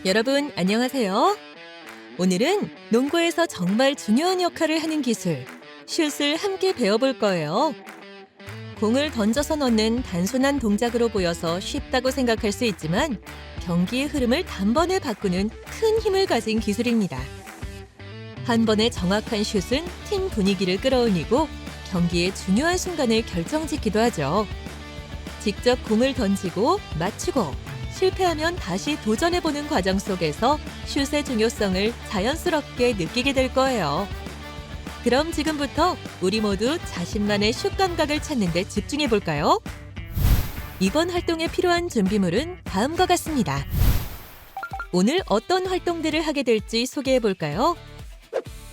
여러분, 안녕하세요. 오늘은 농구에서 정말 중요한 역할을 하는 기술, 슛을 함께 배워볼 거예요. 공을 던져서 넣는 단순한 동작으로 보여서 쉽다고 생각할 수 있지만 경기의 흐름을 단번에 바꾸는 큰 힘을 가진 기술입니다. 한 번의 정확한 슛은 팀 분위기를 끌어올리고 경기의 중요한 순간을 결정짓기도 하죠. 직접 공을 던지고 맞추고 실패하면 다시 도전해보는 과정 속에서 슛의 중요성을 자연스럽게 느끼게 될 거예요. 그럼 지금부터 우리 모두 자신만의 슛 감각을 찾는 데 집중해 볼까요? 이번 활동에 필요한 준비물은 다음과 같습니다. 오늘 어떤 활동들을 하게 될지 소개해 볼까요?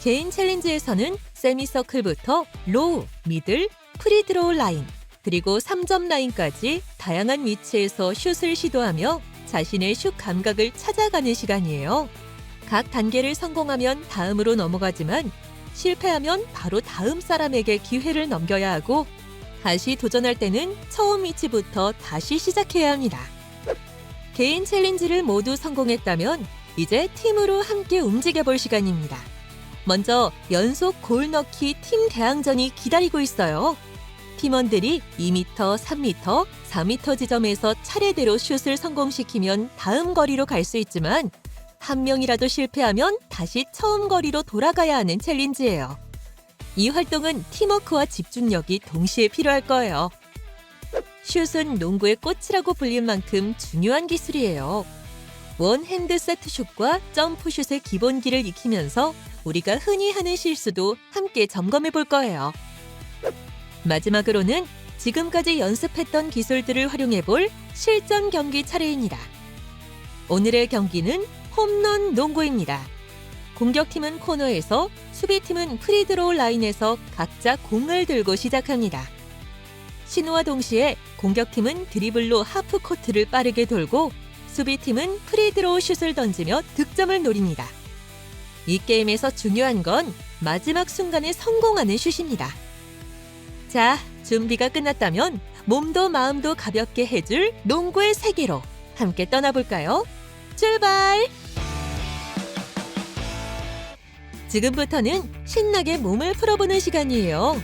개인 챌린지에서는 세미서클부터 로우, 미들, 프리드로우 라인, 그리고 3점 라인까지 다양한 위치에서 슛을 시도하며 자신의 슛 감각을 찾아가는 시간이에요. 각 단계를 성공하면 다음으로 넘어가지만 실패하면 바로 다음 사람에게 기회를 넘겨야 하고 다시 도전할 때는 처음 위치부터 다시 시작해야 합니다. 개인 챌린지를 모두 성공했다면 이제 팀으로 함께 움직여 볼 시간입니다. 먼저 연속 골 넣기 팀 대항전이 기다리고 있어요. 팀원들이 2m, 3m, 4m 지점에서 차례대로 슛을 성공시키면 다음 거리로 갈 수 있지만 한 명이라도 실패하면 다시 처음 거리로 돌아가야 하는 챌린지예요. 이 활동은 팀워크와 집중력이 동시에 필요할 거예요. 슛은 농구의 꽃이라고 불릴 만큼 중요한 기술이에요. 원핸드 세트슛과 점프슛의 기본기를 익히면서 우리가 흔히 하는 실수도 함께 점검해 볼 거예요. 마지막으로는 지금까지 연습했던 기술들을 활용해 볼 실전 경기 차례입니다. 오늘의 경기는 홈런 농구입니다. 공격팀은 코너에서, 수비팀은 프리드로우 라인에서 각자 공을 들고 시작합니다. 신호와 동시에 공격팀은 드리블로 하프코트를 빠르게 돌고 수비팀은 프리드로우 슛을 던지며 득점을 노립니다. 이 게임에서 중요한 건 마지막 순간에 성공하는 슛입니다. 자, 준비가 끝났다면 몸도 마음도 가볍게 해줄 농구의 세계로 함께 떠나볼까요? 출발! 지금부터는 신나게 몸을 풀어보는 시간이에요.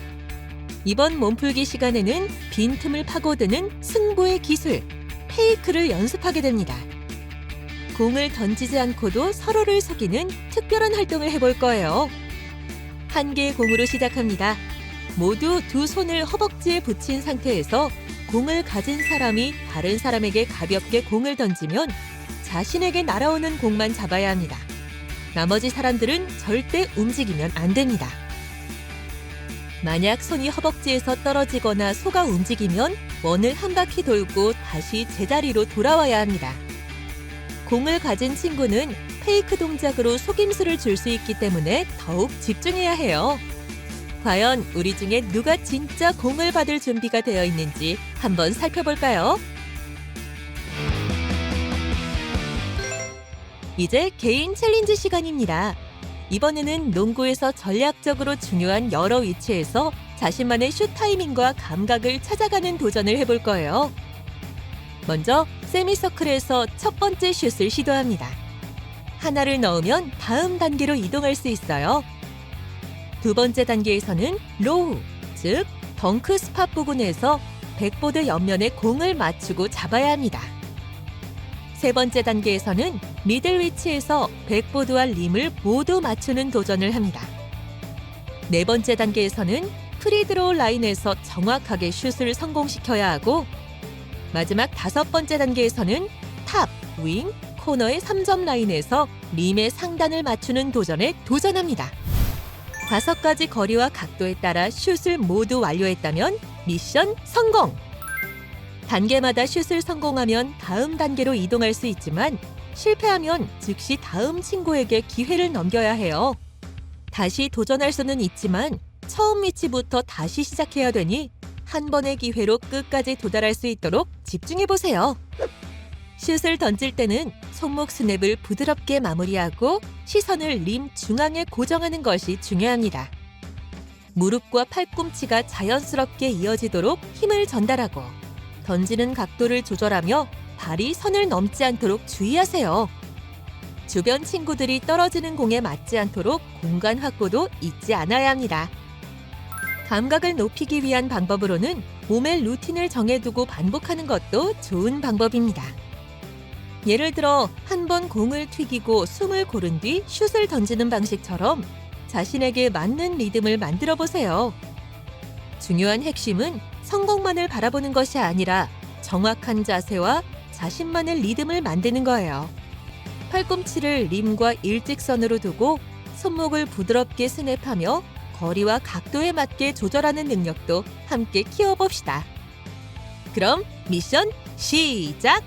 이번 몸풀기 시간에는 빈틈을 파고드는 승부의 기술, 페이크를 연습하게 됩니다. 공을 던지지 않고도 서로를 속이는 특별한 활동을 해볼 거예요. 한 개의 공으로 시작합니다. 모두 두 손을 허벅지에 붙인 상태에서 공을 가진 사람이 다른 사람에게 가볍게 공을 던지면 자신에게 날아오는 공만 잡아야 합니다. 나머지 사람들은 절대 움직이면 안 됩니다. 만약 손이 허벅지에서 떨어지거나 속아 움직이면 원을 한 바퀴 돌고 다시 제자리로 돌아와야 합니다. 공을 가진 친구는 페이크 동작으로 속임수를 줄 수 있기 때문에 더욱 집중해야 해요. 과연 우리 중에 누가 진짜 공을 받을 준비가 되어 있는지 한번 살펴볼까요? 이제 개인 챌린지 시간입니다. 이번에는 농구에서 전략적으로 중요한 여러 위치에서 자신만의 슛 타이밍과 감각을 찾아가는 도전을 해볼 거예요. 먼저 세미서클에서 첫 번째 슛을 시도합니다. 하나를 넣으면 다음 단계로 이동할 수 있어요. 두 번째 단계에서는 로우, 즉 덩크 스팟 부근에서 백보드 옆면에 공을 맞추고 잡아야 합니다. 세 번째 단계에서는 미들 위치에서 백보드와 림을 모두 맞추는 도전을 합니다. 네 번째 단계에서는 프리드로우 라인에서 정확하게 슛을 성공시켜야 하고 마지막 다섯 번째 단계에서는 탑, 윙, 코너의 3점 라인에서 림의 상단을 맞추는 도전에 도전합니다. 5가지 거리와 각도에 따라 슛을 모두 완료했다면 미션 성공! 단계마다 슛을 성공하면 다음 단계로 이동할 수 있지만 실패하면 즉시 다음 친구에게 기회를 넘겨야 해요. 다시 도전할 수는 있지만 처음 위치부터 다시 시작해야 되니 한 번의 기회로 끝까지 도달할 수 있도록 집중해보세요. 슛을 던질 때는 손목 스냅을 부드럽게 마무리하고 시선을 림 중앙에 고정하는 것이 중요합니다. 무릎과 팔꿈치가 자연스럽게 이어지도록 힘을 전달하고 던지는 각도를 조절하며 발이 선을 넘지 않도록 주의하세요. 주변 친구들이 떨어지는 공에 맞지 않도록 공간 확보도 잊지 않아야 합니다. 감각을 높이기 위한 방법으로는 몸의 루틴을 정해두고 반복하는 것도 좋은 방법입니다. 예를 들어 한 번 공을 튀기고 숨을 고른 뒤 슛을 던지는 방식처럼 자신에게 맞는 리듬을 만들어 보세요. 중요한 핵심은 성공만을 바라보는 것이 아니라 정확한 자세와 자신만의 리듬을 만드는 거예요. 팔꿈치를 림과 일직선으로 두고 손목을 부드럽게 스냅하며 거리와 각도에 맞게 조절하는 능력도 함께 키워봅시다. 그럼 미션 시작!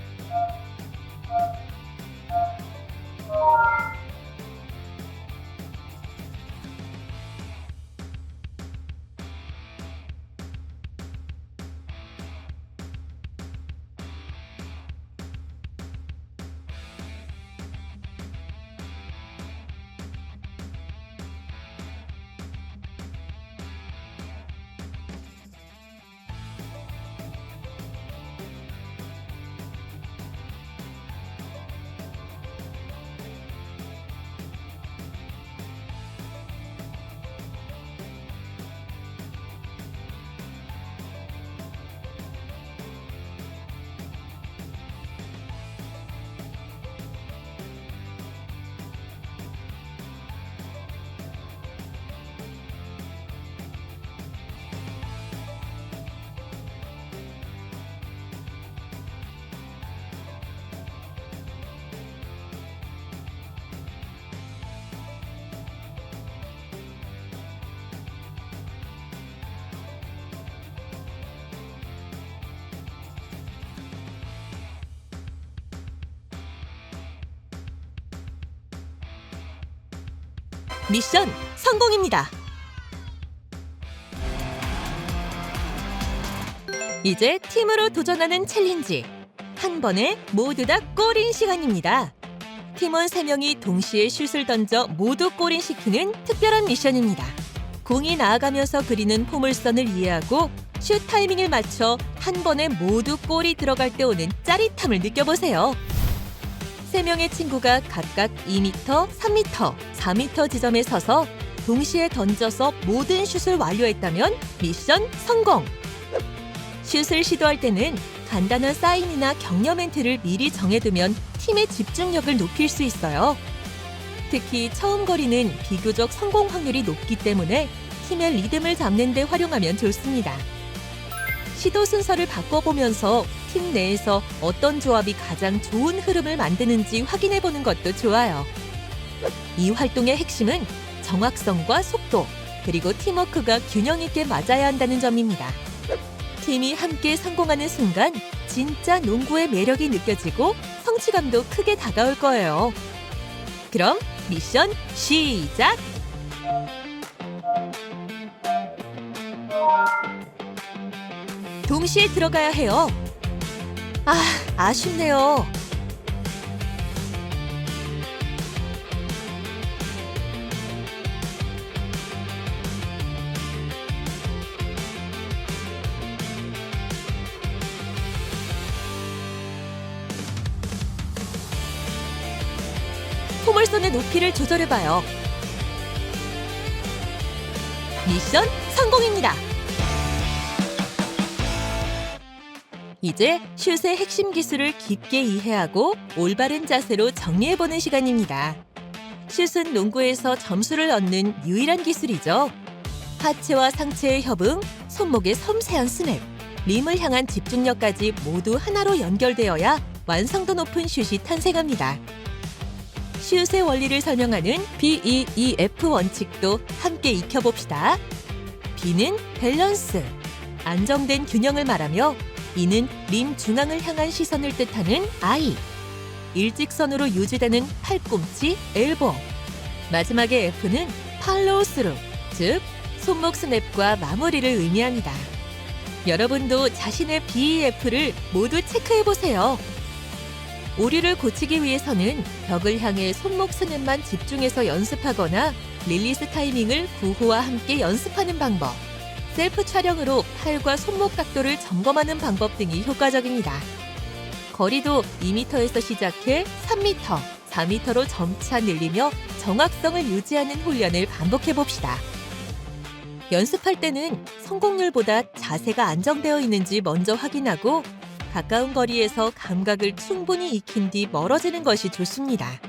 미션 성공입니다. 이제 팀으로 도전하는 챌린지. 한 번에 모두 다 골인 시간입니다. 팀원 3명이 동시에 슛을 던져 모두 골인 시키는 특별한 미션입니다. 공이 나아가면서 그리는 포물선을 이해하고 슛 타이밍을 맞춰 한 번에 모두 골이 들어갈 때 오는 짜릿함을 느껴보세요. 3명의 친구가 각각 2m, 3m, 4m 지점에 서서 동시에 던져서 모든 슛을 완료했다면 미션 성공! 슛을 시도할 때는 간단한 사인이나 격려 멘트를 미리 정해두면 팀의 집중력을 높일 수 있어요. 특히 처음 거리는 비교적 성공 확률이 높기 때문에 팀의 리듬을 잡는 데 활용하면 좋습니다. 시도 순서를 바꿔보면서 팀 내에서 어떤 조합이 가장 좋은 흐름을 만드는지 확인해보는 것도 좋아요. 이 활동의 핵심은 정확성과 속도, 그리고 팀워크가 균형 있게 맞아야 한다는 점입니다. 팀이 함께 성공하는 순간 진짜 농구의 매력이 느껴지고 성취감도 크게 다가올 거예요. 그럼 미션 시작! 동시에 들어가야 해요. 아쉽네요. 포물선의 높이를 조절해봐요. 미션 성공입니다. 이제 슛의 핵심 기술을 깊게 이해하고 올바른 자세로 정리해보는 시간입니다. 슛은 농구에서 점수를 얻는 유일한 기술이죠. 하체와 상체의 협응, 손목의 섬세한 스냅, 림을 향한 집중력까지 모두 하나로 연결되어야 완성도 높은 슛이 탄생합니다. 슛의 원리를 설명하는 BEEF 원칙도 함께 익혀봅시다. B는 밸런스, 안정된 균형을 말하며 E는 림 중앙을 향한 시선을 뜻하는 I, 일직선으로 유지되는 팔꿈치, 엘보, 마지막에 F는 팔로우 스루, 즉 손목 스냅과 마무리를 의미합니다. 여러분도 자신의 BEF를 모두 체크해보세요. 오류를 고치기 위해서는 벽을 향해 손목 스냅만 집중해서 연습하거나 릴리스 타이밍을 구호와 함께 연습하는 방법, 셀프 촬영으로 팔과 손목 각도를 점검하는 방법 등이 효과적입니다. 거리도 2m에서 시작해 3m, 4m로 점차 늘리며 정확성을 유지하는 훈련을 반복해 봅시다. 연습할 때는 성공률보다 자세가 안정되어 있는지 먼저 확인하고 가까운 거리에서 감각을 충분히 익힌 뒤 멀어지는 것이 좋습니다.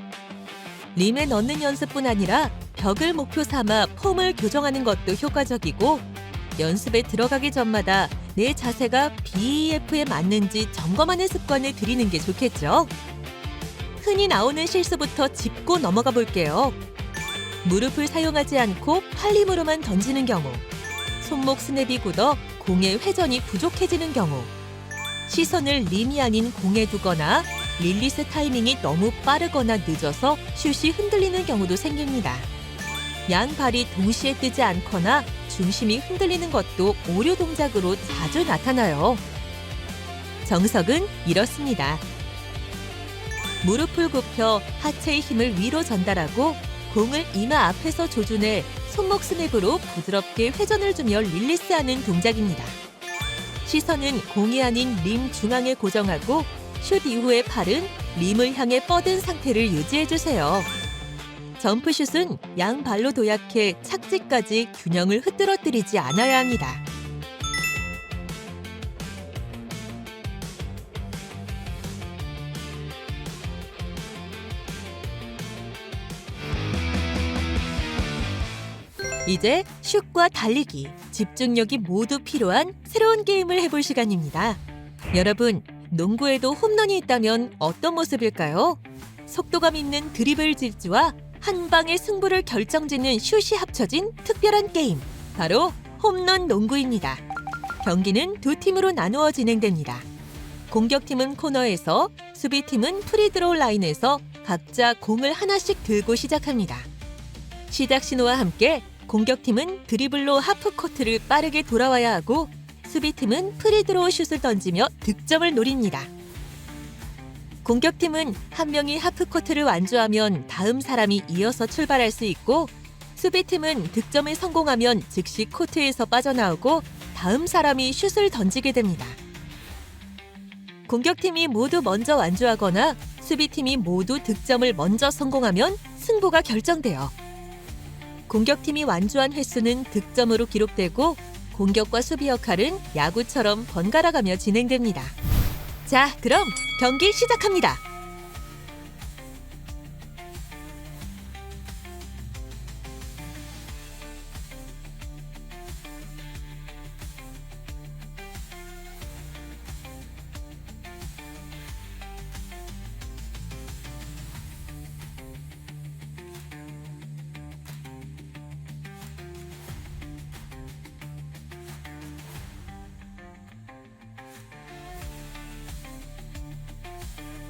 림에 넣는 연습뿐 아니라 벽을 목표 삼아 폼을 교정하는 것도 효과적이고 연습에 들어가기 전마다 내 자세가 BEF에 맞는지 점검하는 습관을 들이는 게 좋겠죠. 흔히 나오는 실수부터 짚고 넘어가 볼게요. 무릎을 사용하지 않고 팔림으로만 던지는 경우, 손목 스냅이 굳어 공의 회전이 부족해지는 경우, 시선을 림이 아닌 공에 두거나 릴리스 타이밍이 너무 빠르거나 늦어서 슛이 흔들리는 경우도 생깁니다. 양 발이 동시에 뜨지 않거나 중심이 흔들리는 것도 오류 동작으로 자주 나타나요. 정석은 이렇습니다. 무릎을 굽혀 하체의 힘을 위로 전달하고 공을 이마 앞에서 조준해 손목 스냅으로 부드럽게 회전을 주며 릴리스하는 동작입니다. 시선은 공이 아닌 림 중앙에 고정하고 슛 이후의 팔은 림을 향해 뻗은 상태를 유지해주세요. 점프슛은 양발로 도약해 착지까지 균형을 흐트러뜨리지 않아야 합니다. 이제 슛과 달리기, 집중력이 모두 필요한 새로운 게임을 해볼 시간입니다. 여러분, 농구에도 홈런이 있다면 어떤 모습일까요? 속도감 있는 드리블 질주와 한 방의 승부를 결정짓는 슛이 합쳐진 특별한 게임, 바로 홈런 농구입니다. 경기는 두 팀으로 나누어 진행됩니다. 공격팀은 코너에서, 수비팀은 프리드로우 라인에서 각자 공을 하나씩 들고 시작합니다. 시작 신호와 함께 공격팀은 드리블로 하프코트를 빠르게 돌아와야 하고 수비팀은 프리드로우 슛을 던지며 득점을 노립니다. 공격팀은 한 명이 하프코트를 완주하면 다음 사람이 이어서 출발할 수 있고 수비팀은 득점에 성공하면 즉시 코트에서 빠져나오고 다음 사람이 슛을 던지게 됩니다. 공격팀이 모두 먼저 완주하거나 수비팀이 모두 득점을 먼저 성공하면 승부가 결정돼요. 공격팀이 완주한 횟수는 득점으로 기록되고 공격과 수비 역할은 야구처럼 번갈아가며 진행됩니다. 자, 그럼 경기 시작합니다.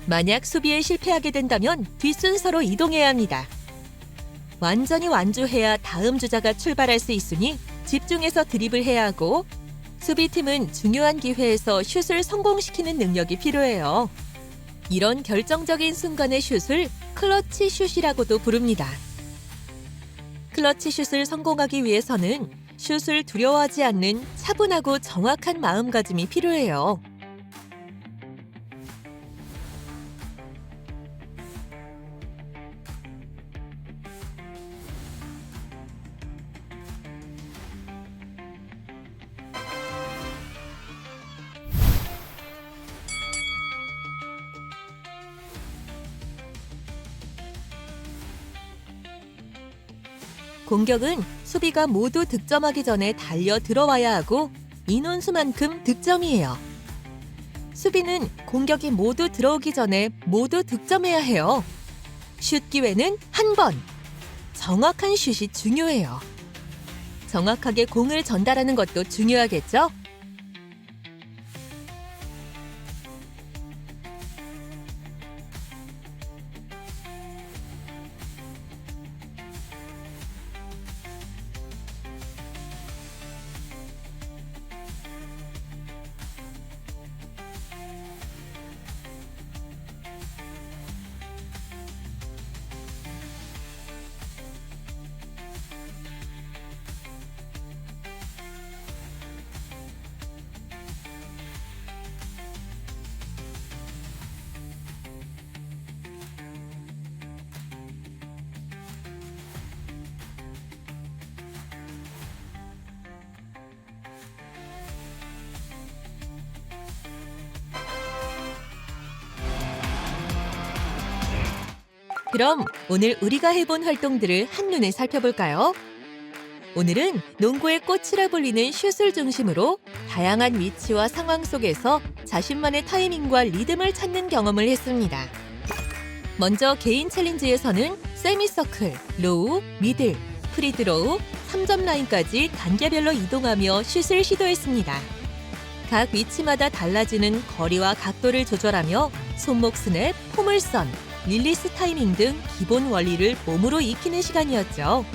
만약 수비에 실패하게 된다면 뒷순서로 이동해야 합니다. 완전히 완주해야 다음 주자가 출발할 수 있으니 집중해서 드리블해야 하고 수비팀은 중요한 기회에서 슛을 성공시키는 능력이 필요해요. 이런 결정적인 순간의 슛을 클러치 슛이라고도 부릅니다. 클러치 슛을 성공하기 위해서는 슛을 두려워하지 않는 차분하고 정확한 마음가짐이 필요해요. 공격은 수비가 모두 득점하기 전에 달려 들어와야 하고 인원수만큼 득점이에요. 수비는 공격이 모두 들어오기 전에 모두 득점해야 해요. 슛 기회는 한 번. 정확한 슛이 중요해요. 정확하게 공을 전달하는 것도 중요하겠죠? 그럼 오늘 우리가 해본 활동들을 한눈에 살펴볼까요? 오늘은 농구의 꽃이라 불리는 슛을 중심으로 다양한 위치와 상황 속에서 자신만의 타이밍과 리듬을 찾는 경험을 했습니다. 먼저 개인 챌린지에서는 세미서클, 로우, 미들, 프리드로우, 3점 라인까지 단계별로 이동하며 슛을 시도했습니다. 각 위치마다 달라지는 거리와 각도를 조절하며 손목 스냅, 포물선, 릴리스 타이밍 등 기본 원리를 몸으로 익히는 시간이었죠.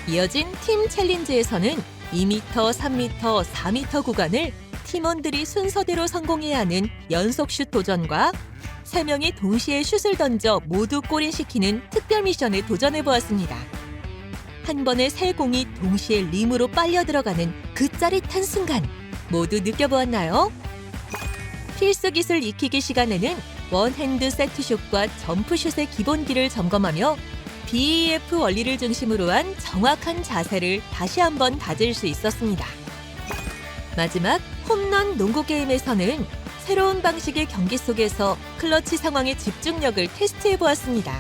이어진 팀 챌린지에서는 2m, 3m, 4m 구간을 팀원들이 순서대로 성공해야 하는 연속 슛 도전과 3명이 동시에 슛을 던져 모두 골인시키는 특별 미션에 도전해보았습니다. 한 번에 3공이 동시에 림으로 빨려 들어가는 그 짜릿한 순간 모두 느껴보았나요? 필수 기술 익히기 시간에는 원핸드 세트슛과 점프슛의 기본기를 점검하며 BEF 원리를 중심으로 한 정확한 자세를 다시 한번 다질 수 있었습니다. 마지막 홈런 농구 게임에서는 새로운 방식의 경기 속에서 클러치 상황의 집중력을 테스트해 보았습니다.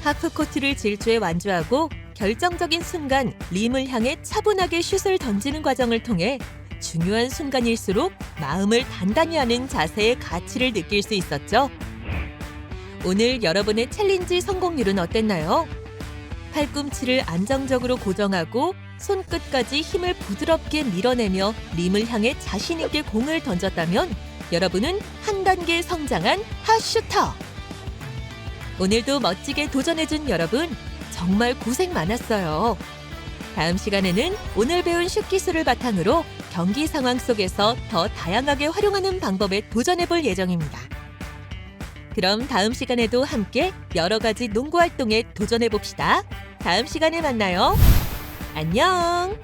하프코트를 질주해 완주하고 결정적인 순간 림을 향해 차분하게 슛을 던지는 과정을 통해 중요한 순간일수록 마음을 단단히 하는 자세의 가치를 느낄 수 있었죠. 오늘 여러분의 챌린지 성공률은 어땠나요? 팔꿈치를 안정적으로 고정하고 손끝까지 힘을 부드럽게 밀어내며 림을 향해 자신 있게 공을 던졌다면 여러분은 한 단계 성장한 핫슈터! 오늘도 멋지게 도전해준 여러분 정말 고생 많았어요. 다음 시간에는 오늘 배운 슛 기술을 바탕으로 경기 상황 속에서 더 다양하게 활용하는 방법에 도전해볼 예정입니다. 그럼 다음 시간에도 함께 여러 가지 농구 활동에 도전해봅시다. 다음 시간에 만나요. 안녕!